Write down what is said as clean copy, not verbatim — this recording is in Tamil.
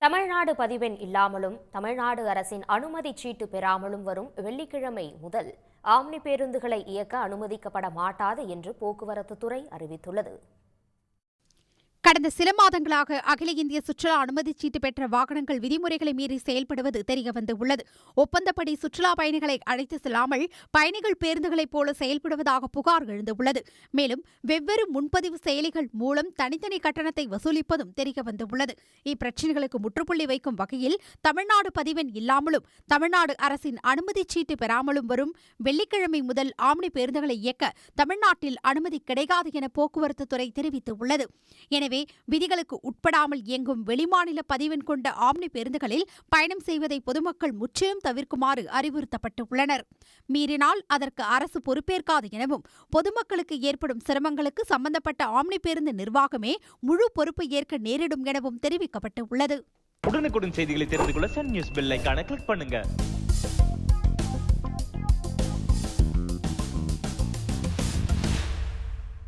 தமிழ்நாடு பதிவெண் இல்லாமலும் தமிழ்நாடு அரசின் அனுமதி சீட்டு பெறாமலும் வரும் வெள்ளிக்கிழமை முதல் ஆம்னி பேருந்துகளை இயக்க அனுமதிக்கப்பட மாட்டாது என்று போக்குவரத்து துறை அறிவித்துள்ளது. கடந்த சில மாதங்களாக அகில இந்திய சுற்றுலா அனுமதிச் சீட்டு பெற்ற வாகனங்கள் விதிமுறைகளை மீறி செயல்படுவது தெரியவந்துள்ளது. ஒப்பந்தப்படி சுற்றுலா பயணிகளை அழைத்து செல்லாமல் பயணிகள் பேருந்துகளைப் போல செயல்படுவதாக புகார் எழுந்துள்ளது. மேலும் வெவ்வேறு முன்பதிவு செயலிகள் மூலம் தனித்தனி கட்டணத்தை வசூலிப்பதும் தெரியவந்துள்ளது. இப்பிரச்சினைகளுக்கு முற்றுப்புள்ளி வைக்கும் வகையில் தமிழ்நாடு பதிவெண் இல்லாமலும் தமிழ்நாடு அரசின் அனுமதிச் சீட்டு பெறாமலும் வரும் வெள்ளிக்கிழமை முதல் ஆம்னி பேருந்துகளை இயக்க தமிழ்நாட்டில் அனுமதி கிடையாது என போக்குவரத்து துறை தெரிவித்துள்ளது. எனவே விதிகளுக்கு உட்படாமல் இயங்கும் வெளிமாநில பதிவெண் கொண்ட ஆம்னி பேருந்துகளில் பயணம் செய்வதை பொதுமக்கள் முற்றிலும் தவிர்க்குமாறு அறிவுறுத்தப்பட்டுள்ளனர். மீறினால் அதற்கு அரசு பொறுப்பேற்காது எனவும் பொதுமக்களுக்கு ஏற்படும் சிரமங்களுக்கு சம்பந்தப்பட்ட ஆம்னி பேருந்து நிர்வாகமே முழு பொறுப்பு ஏற்க நேரிடும் எனவும் தெரிவிக்கப்பட்டுள்ளது. உடனுக்குடன் செய்திகளை தெரிந்து கொள்ள சன் நியூஸ் பெல் ஐகானை கிளிக் பண்ணுங்க.